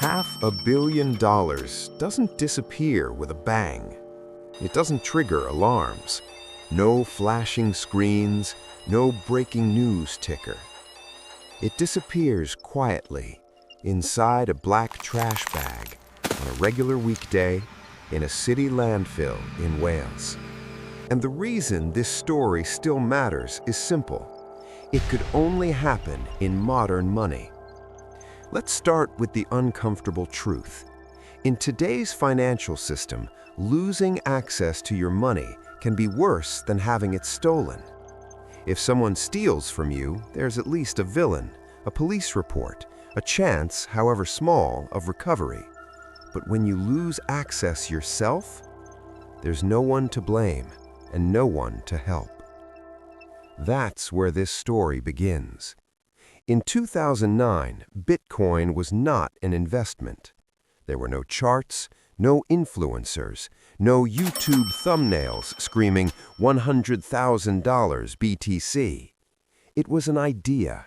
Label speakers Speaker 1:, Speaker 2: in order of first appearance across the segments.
Speaker 1: $500 million doesn't disappear with a bang. It doesn't trigger alarms. No flashing screens, no breaking news ticker. It disappears quietly inside a black trash bag on a regular weekday in a city landfill in Wales. And the reason this story still matters is simple. It could only happen in modern money. Let's start with the uncomfortable truth. In today's financial system, losing access to your money can be worse than having it stolen. If someone steals from you, there's at least a villain, a police report, a chance, however small, of recovery. But when you lose access yourself, there's no one to blame and no one to help. That's where this story begins. In 2009, Bitcoin was not an investment. There were no charts, no influencers, no YouTube thumbnails screaming $100,000 BTC. It was an idea.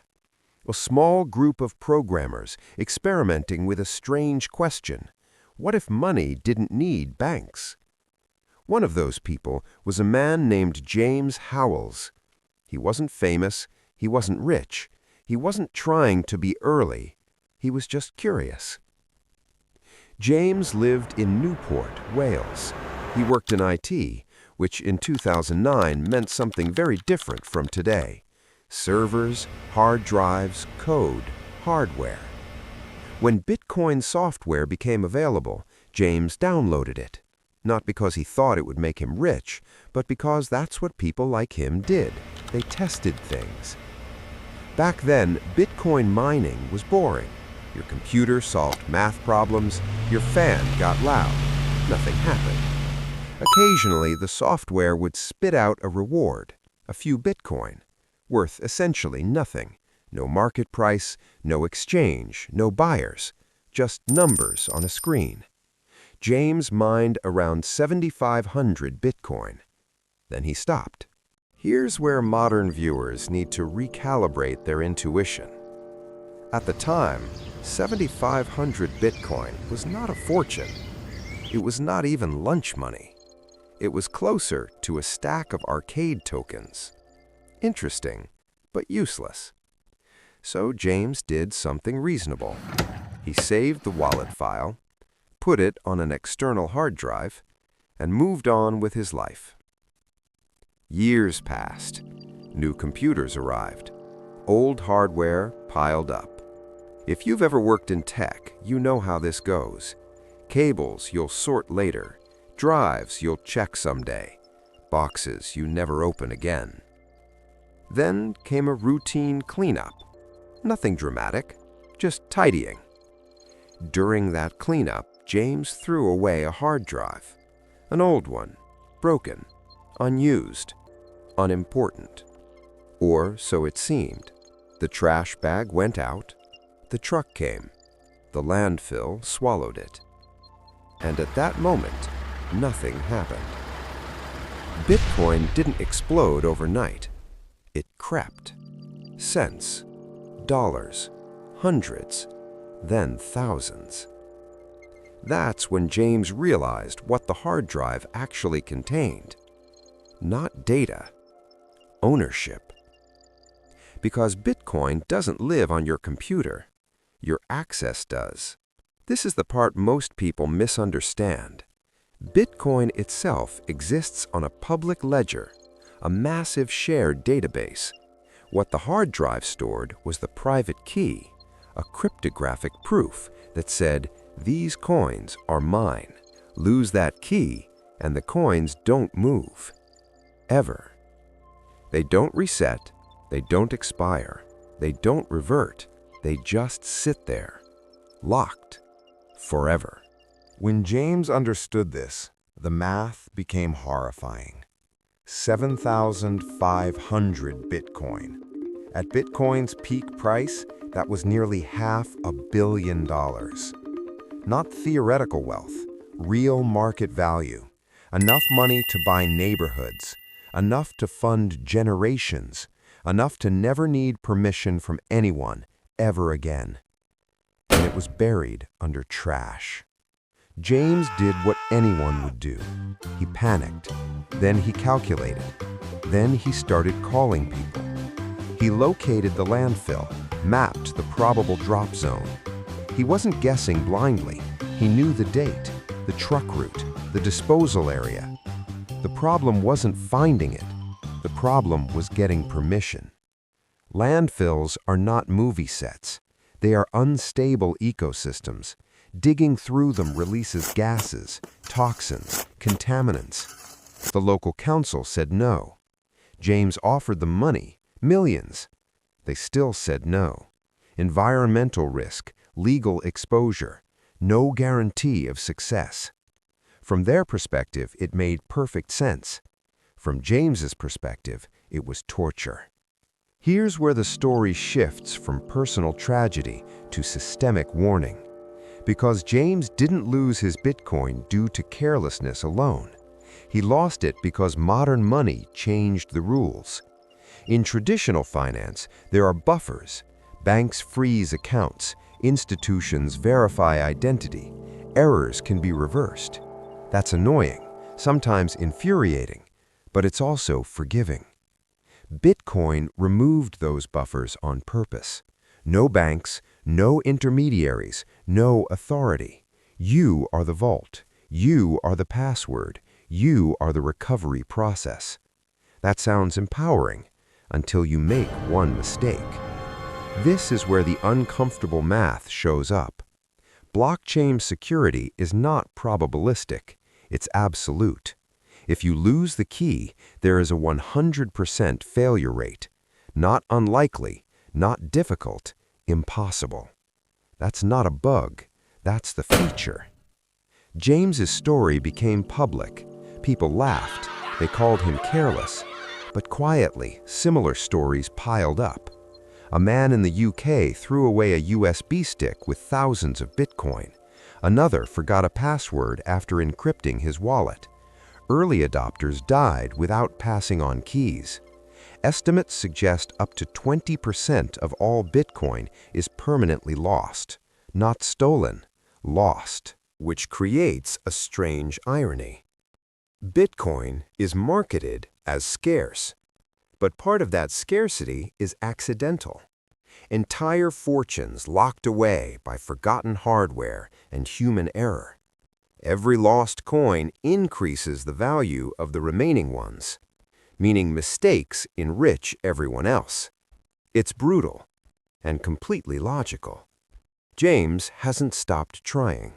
Speaker 1: A small group of programmers experimenting with a strange question. What if money didn't need banks? One of those people was a man named James Howells. He wasn't famous, he wasn't rich, he wasn't trying to be early, he was just curious. James lived in Newport, Wales. He worked in IT, which in 2009 meant something very different from today. Servers, hard drives, code, hardware. When Bitcoin software became available, James downloaded it. Not because he thought it would make him rich, but because that's what people like him did. They tested things. Back then, Bitcoin mining was boring. Your computer solved math problems, your fan got loud. Nothing happened. Occasionally, the software would spit out a reward, a few Bitcoin, worth essentially nothing. No market price, no exchange, no buyers, just numbers on a screen. James mined around 7,500 Bitcoin. Then he stopped. Here's where modern viewers need to recalibrate their intuition. At the time, 7,500 Bitcoin was not a fortune. It was not even lunch money. It was closer to a stack of arcade tokens. Interesting, but useless. So James did something reasonable. He saved the wallet file, put it on an external hard drive, and moved on with his life. Years passed. New computers arrived. Old hardware piled up. If you've ever worked in tech, you know how this goes. Cables you'll sort later. Drives you'll check someday. Boxes you never open again. Then came a routine cleanup. Nothing dramatic, just tidying. During that cleanup, James threw away a hard drive. An old one, broken, unused, unimportant. Or so it seemed. The trash bag went out, the truck came, the landfill swallowed it. And at that moment, nothing happened. Bitcoin didn't explode overnight. It crept. Cents, dollars, hundreds, then thousands. That's when James realized what the hard drive actually contained. Not data, ownership. Because Bitcoin doesn't live on your computer, your access does. This is the part most people misunderstand. Bitcoin itself exists on a public ledger, a massive shared database. What the hard drive stored was the private key, a cryptographic proof that said, "These coins are mine." Lose that key, and the coins don't move. Ever. They don't reset, they don't expire, they don't revert, they just sit there, locked, forever. When James understood this, the math became horrifying. 7,500 Bitcoin. At Bitcoin's peak price, that was nearly $500 million. Not theoretical wealth, real market value. Enough money to buy neighborhoods, enough to fund generations, enough to never need permission from anyone ever again. and it was buried under trash. James did what anyone would do. He panicked. Then he calculated. Then he started calling people. He located the landfill, mapped the probable drop zone. He wasn't guessing blindly. He knew the date, the truck route, the disposal area. The problem wasn't finding it. The problem was getting permission. Landfills are not movie sets. They are unstable ecosystems. Digging through them releases gases, toxins, contaminants. The local council said no. James offered them money, millions. They still said no. Environmental risk, legal exposure, no guarantee of success. From their perspective, it made perfect sense. From James's perspective, it was torture. Here's where the story shifts from personal tragedy to systemic warning. Because James didn't lose his Bitcoin due to carelessness alone. He lost it because modern money changed the rules. In traditional finance, there are buffers. Banks freeze accounts. Institutions verify identity. Errors can be reversed. That's annoying, sometimes infuriating, but it's also forgiving. Bitcoin removed those buffers on purpose. No banks, no intermediaries, no authority. You are the vault. You are the password. You are the recovery process. That sounds empowering until you make one mistake. This is where the uncomfortable math shows up. Blockchain security is not probabilistic. It's absolute. If you lose the key, there is a 100% failure rate. Not unlikely, not difficult, impossible. That's not a bug. That's the feature. James's story became public. People laughed. They called him careless. But quietly, similar stories piled up. A man in the UK threw away a USB stick with thousands of Bitcoin. Another forgot a password after encrypting his wallet. Early adopters died without passing on keys. Estimates suggest up to 20% of all Bitcoin is permanently lost. Not stolen, lost. Which creates a strange irony. Bitcoin is marketed as scarce, but part of that scarcity is accidental. Entire fortunes locked away by forgotten hardware and human error. Every lost coin increases the value of the remaining ones, meaning mistakes enrich everyone else. It's brutal and completely logical. James hasn't stopped trying.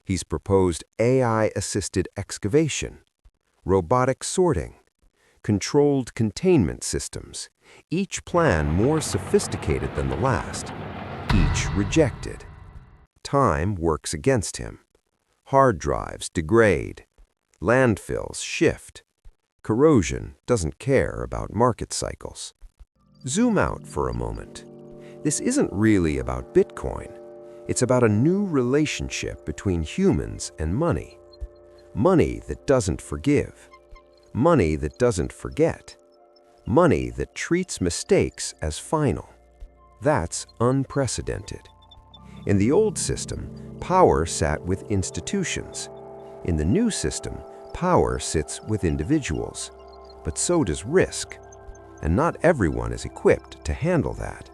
Speaker 1: He's proposed AI-assisted excavation, robotic sorting, controlled containment systems, each plan more sophisticated than the last, each rejected. Time works against him. Hard drives degrade. Landfills shift. Corrosion doesn't care about market cycles. Zoom out for a moment. This isn't really about Bitcoin. It's about a new relationship between humans and money. Money that doesn't forgive. Money that doesn't forget. Money that treats mistakes as final. That's unprecedented. In the old system, power sat with institutions. In the new system, power sits with individuals. But so does risk. And not everyone is equipped to handle that,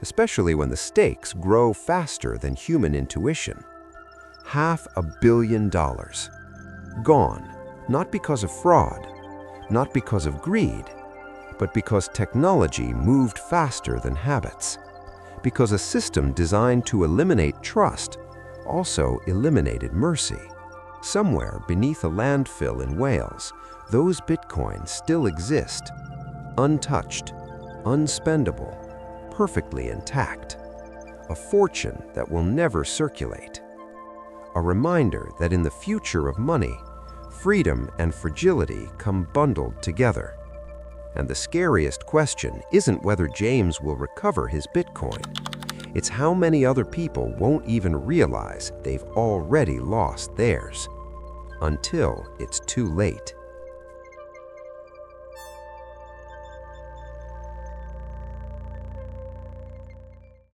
Speaker 1: especially when the stakes grow faster than human intuition. $500 million. Gone, not because of fraud, not because of greed, but because technology moved faster than habits. Because a system designed to eliminate trust also eliminated mercy. Somewhere beneath a landfill in Wales, those Bitcoins still exist, untouched, unspendable, perfectly intact. A fortune that will never circulate. A reminder that in the future of money, freedom and fragility come bundled together. And the scariest question isn't whether James will recover his Bitcoin. It's how many other people won't even realize they've already lost theirs. Until it's too late.